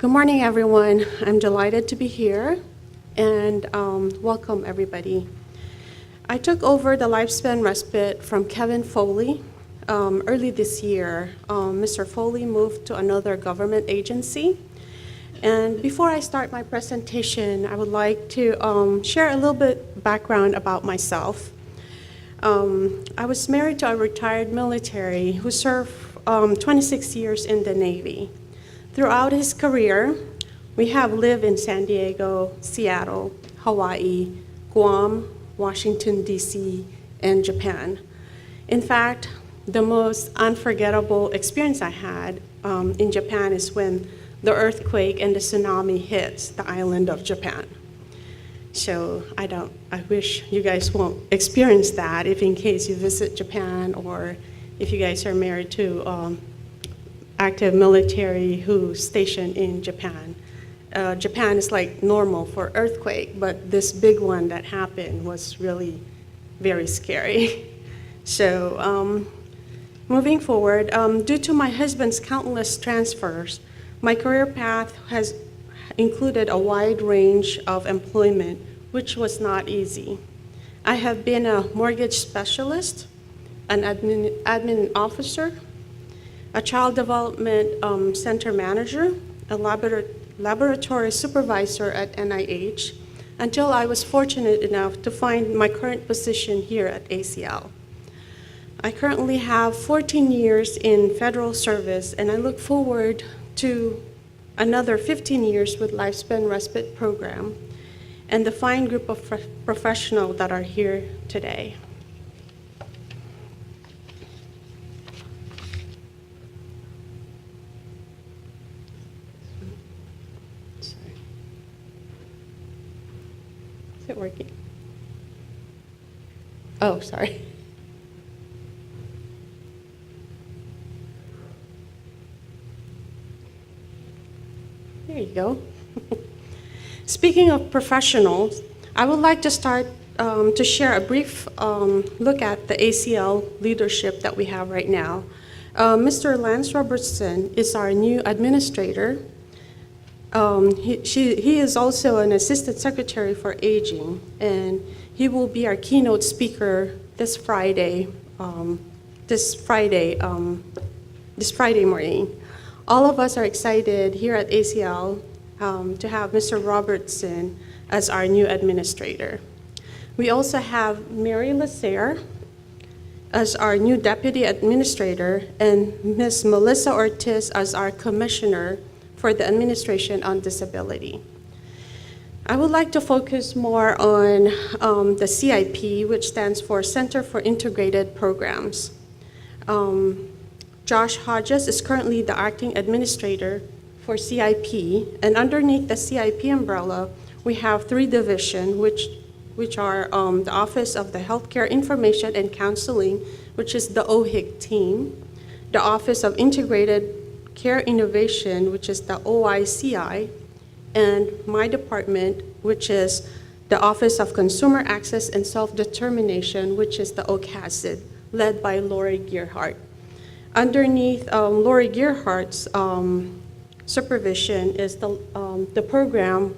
Good morning, everyone. I'm delighted to be here, and welcome, everybody. I took over the Lifespan Respite from Kevin Foley early this year. Mr. Foley moved to another government agency. And before I start my presentation, I would like to share a little bit background about myself. I was married to a retired military who served 26 years in the Navy. Throughout his career, we have lived in San Diego, Seattle, Hawaii, Guam, Washington, D.C., and Japan. In fact, the most unforgettable experience I had in Japan is when the earthquake and the tsunami hits the island of Japan. So I wish you guys won't experience that if in case you visit Japan or if you guys are married to active military who's stationed in Japan. Japan is like normal for earthquake, but this big one that happened was really very scary. So moving forward, due to my husband's countless transfers, my career path has included a wide range of employment, which was not easy. I have been a mortgage specialist, an admin officer, a child development center manager, a laboratory supervisor at NIH, until I was fortunate enough to find my current position here at ACL. I currently have 14 years in federal service, and I look forward to another 15 years with Lifespan Respite Program and the fine group of professionals that are here today. Is it working? Oh, sorry. There you go. Speaking of professionals, I would like to start to share a brief look at the ACL leadership that we have right now. Mr. Lance Robertson is our new administrator. He is also an assistant secretary for aging, and he will be our keynote speaker this Friday morning. All of us are excited here at ACL to have Mr. Robertson as our new administrator. We also have Mary Lasser as our new deputy administrator and Ms. Melissa Ortiz as our commissioner for the Administration on Disability. I would like to focus more on the CIP, which stands for Center for Integrated Programs. Josh Hodges is currently the acting administrator for CIP, and underneath the CIP umbrella, we have three divisions, which are the Office of the Healthcare Information and Counseling, which is the OHIC team, the Office of Integrated Care Innovation, which is the OICI, and my department, which is the Office of Consumer Access and Self-Determination, which is the OCASID, led by Lori Gearhart. Underneath Lori Gearhart's supervision is the program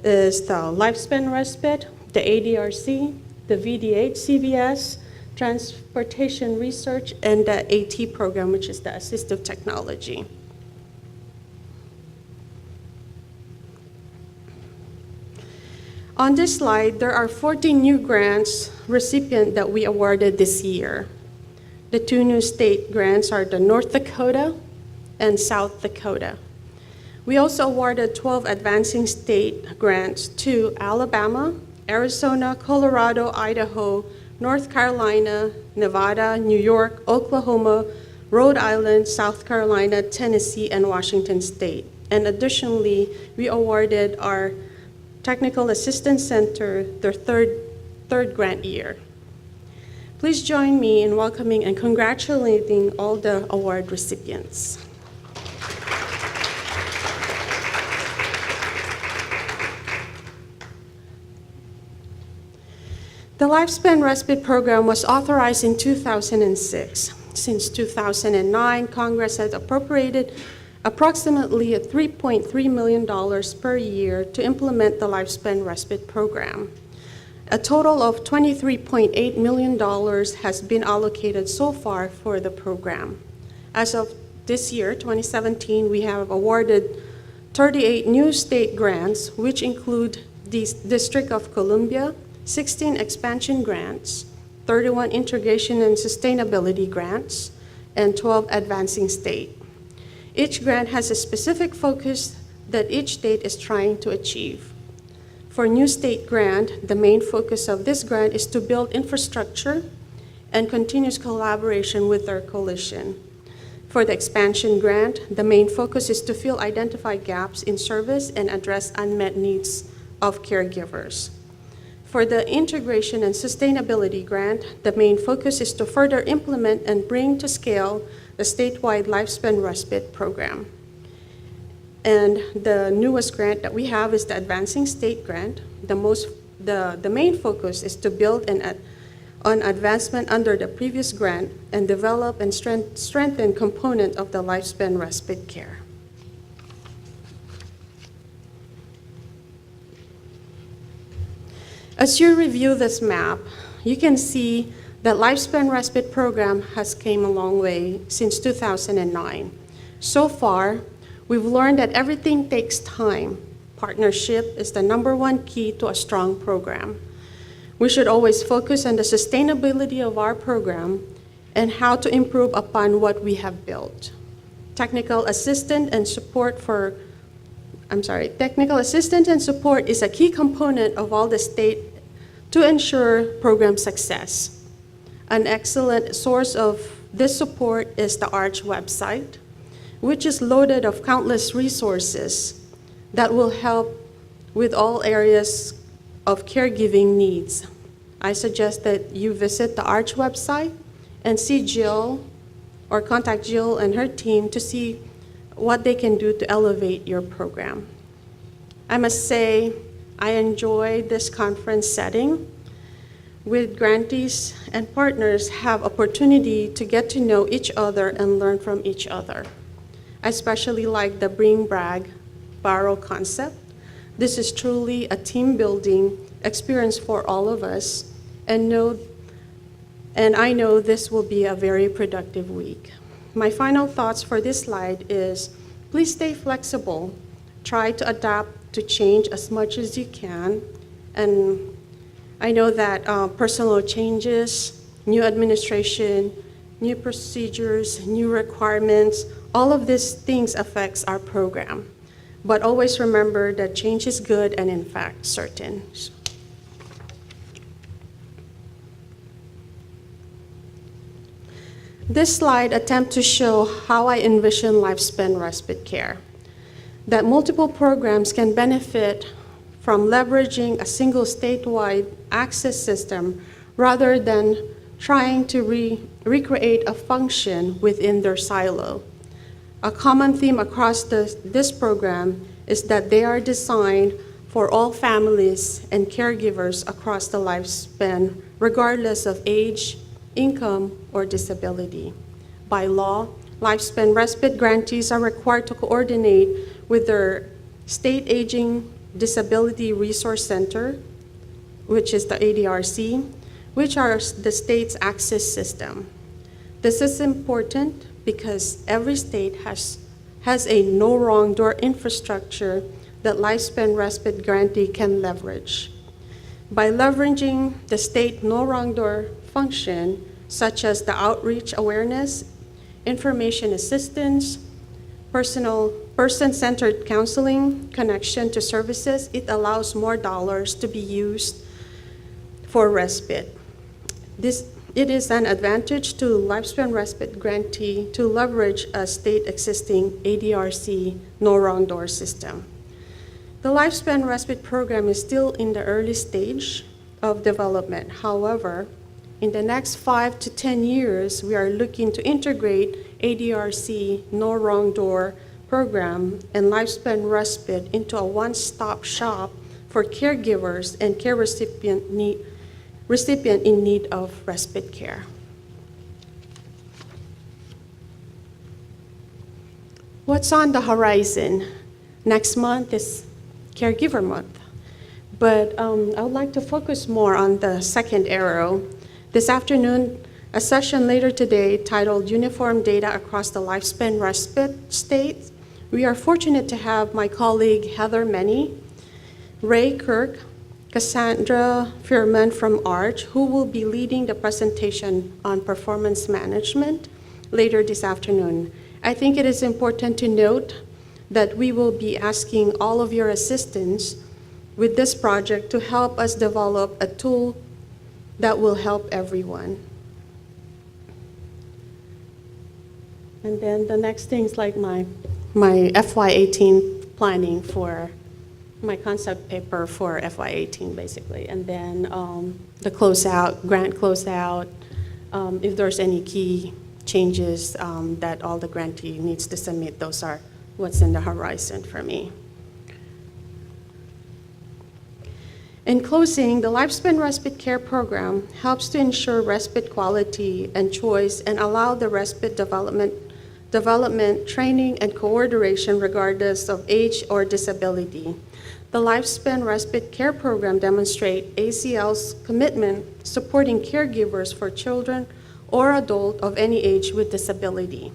is the Lifespan Respite, the ADRC, the VDH CVS, Transportation Research, and the AT program, which is the Assistive Technology. On this slide, there are 14 new grants recipients that we awarded this year. The two new state grants are the North Dakota and South Dakota. We also awarded 12 advancing state grants to Alabama, Arizona, Colorado, Idaho, North Carolina, Nevada, New York, Oklahoma, Rhode Island, South Carolina, Tennessee, and Washington State. And additionally, we awarded our Technical Assistance Center their third grant year. Please join me in welcoming and congratulating all the award recipients. The Lifespan Respite Program was authorized in 2006. Since 2009, Congress has appropriated approximately $3.3 million per year to implement the Lifespan Respite Program. A total of $23.8 million has been allocated so far for the program. As of this year, 2017, we have awarded 38 new state grants, which include the District of Columbia, 16 expansion grants, 31 integration and sustainability grants, and 12 advancing state. Each grant has a specific focus that each state is trying to achieve. For new state grant, the main focus of this grant is to build infrastructure and continuous collaboration with their coalition. For the expansion grant, the main focus is to fill identified gaps in service and address unmet needs of caregivers. For the integration and sustainability grant, the main focus is to further implement and bring to scale the statewide Lifespan Respite Program. And the newest grant that we have is the Advancing State Grant. The main focus is to build on advancement under the previous grant and develop and strengthen component of the Lifespan Respite Care. As you review this map, you can see that Lifespan Respite Program has came a long way since 2009. So far, we've learned that everything takes time. Partnership is the #1 key to a strong program. We should always focus on the sustainability of our program and how to improve upon what we have built. Technical assistance and support is a key component of all the state to ensure program success. An excellent source of this support is the ARCH website, which is loaded of countless resources that will help with all areas of caregiving needs. I suggest that you visit the ARCH website and see Jill or contact Jill and her team to see what they can do to elevate your program. I must say, I enjoy this conference setting with grantees and partners have opportunity to get to know each other and learn from each other. I especially like the bring, brag, borrow concept. This is truly a team building experience for all of us, and I know this will be a very productive week. My final thoughts for this slide is, please stay flexible. Try to adapt to change as much as you can. And I know that personal changes, new administration, new procedures, new requirements, all of these things affects our program. But always remember that change is good and in fact certain. This slide attempts to show how I envision Lifespan Respite Care. That multiple programs can benefit from leveraging a single statewide access system rather than trying to recreate a function within their silo. A common theme across this program is that they are designed for all families and caregivers across the lifespan, regardless of age, income, or disability. By law, Lifespan Respite grantees are required to coordinate with their State Aging Disability Resource Center, which is the ADRC, which are the state's access system. This is important because every state has a no wrong door infrastructure that Lifespan Respite grantee can leverage. By leveraging the state no wrong door function, such as the outreach awareness, information assistance, person-centered counseling, connection to services, it allows more dollars to be used for respite. It is an advantage to Lifespan Respite grantee to leverage a state existing ADRC no wrong door system. The Lifespan Respite program is still in the early stage of development. However, in the next 5 to 10 years, we are looking to integrate ADRC no wrong door program and Lifespan Respite into a one-stop shop for caregivers and care recipient in need of respite care. What's on the horizon? Next month is Caregiver Month, but I would like to focus more on the second arrow. This afternoon, a session later today titled Uniform Data Across the Lifespan Respite States. We are fortunate to have my colleague Heather Meny, Ray Kirk, Cassandra Fierman from ARCH, who will be leading the presentation on performance management later this afternoon. I think it is important to note that we will be asking all of your assistance with this project to help us develop a tool that will help everyone. And then the next thing is like my FY18 planning for my concept paper for FY18 basically. And then the closeout, grant closeout, if there's any key changes that all the grantee needs to submit, those are what's in the horizon for me. In closing, the Lifespan Respite Care Program helps to ensure respite quality and choice and allow the respite development, training, and coordination regardless of age or disability. The Lifespan Respite Care Program demonstrates ACL's commitment supporting caregivers for children or adults of any age with disability.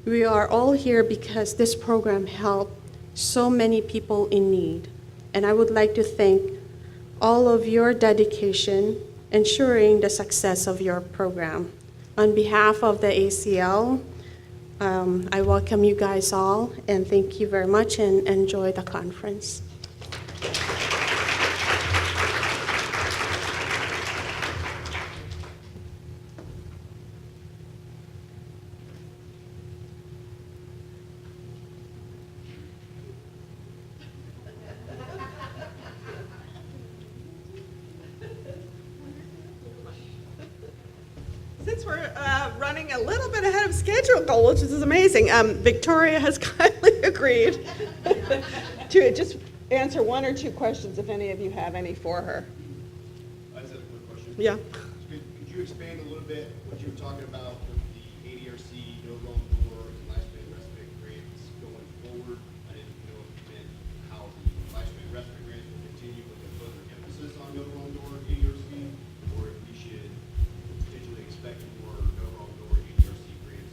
We are all here because this program helped so many people in need, and I would like to thank all of your dedication ensuring the success of your program. On behalf of the ACL, I welcome you guys all, and thank you very much, and enjoy the conference. Since we're running a little bit ahead of schedule, which is amazing, Victoria has kindly agreed to just answer one or two questions if any of you have any for her. I just have a quick question. Yeah. Could you expand a little bit what you were talking about with the ADRC, no wrong door, and Lifespan Respite Grants going forward? I didn't know if you meant how the Lifespan Respite Grants will continue with a further emphasis on no wrong door ADRC, or if we should potentially expect more no wrong door ADRC grants.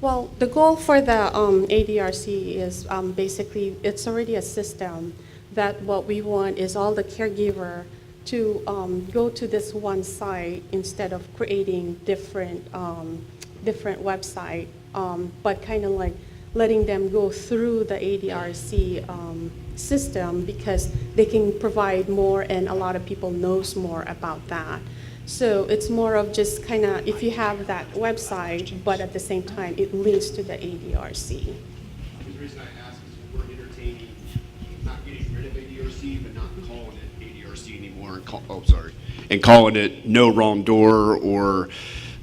Well, the goal for the ADRC is basically, it's already a system that what we want is all the caregiver to go to this one site instead of creating different website, but kind of like letting them go through the ADRC system because they can provide more and a lot of people knows more about that. So it's more of just kind of, if you have that website, but at the same time, it links to the ADRC. The reason I ask is we're entertaining not getting rid of ADRC, but not calling it ADRC anymore, and calling it no wrong door, or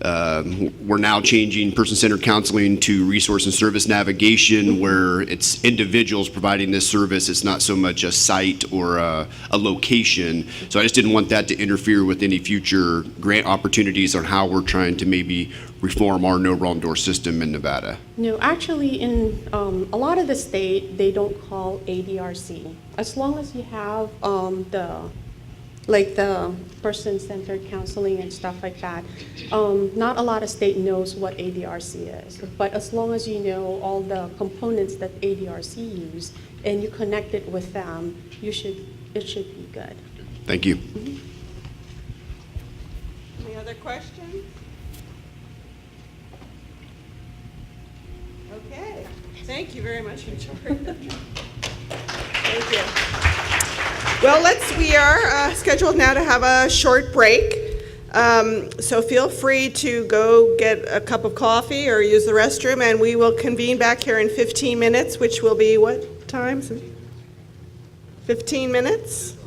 we're now changing person-centered counseling to resource and service navigation, where it's individuals providing this service. It's not so much a site or a location. So I just didn't want that to interfere with any future grant opportunities on how we're trying to maybe reform our no wrong door system in Nevada. No, actually, in a lot of the state, they don't call ADRC. As long as you have the person-centered counseling and stuff like that. Not a lot of state knows what ADRC is, but as long as you know all the components that ADRC use and you connect it with them, it should be good. Thank you. Mm-hmm. Any other questions? Okay. Thank you very much, Victoria. Thank you. Well, we are scheduled now to have a short break. So feel free to go get a cup of coffee or use the restroom, and we will convene back here in 15 minutes, which will be what time? 15 minutes?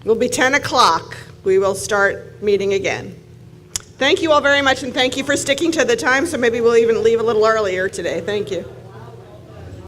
Will be 10 o'clock. We will start meeting again. Thank you all very much, and thank you for sticking to the time, so maybe we'll even leave a little earlier today. Thank you.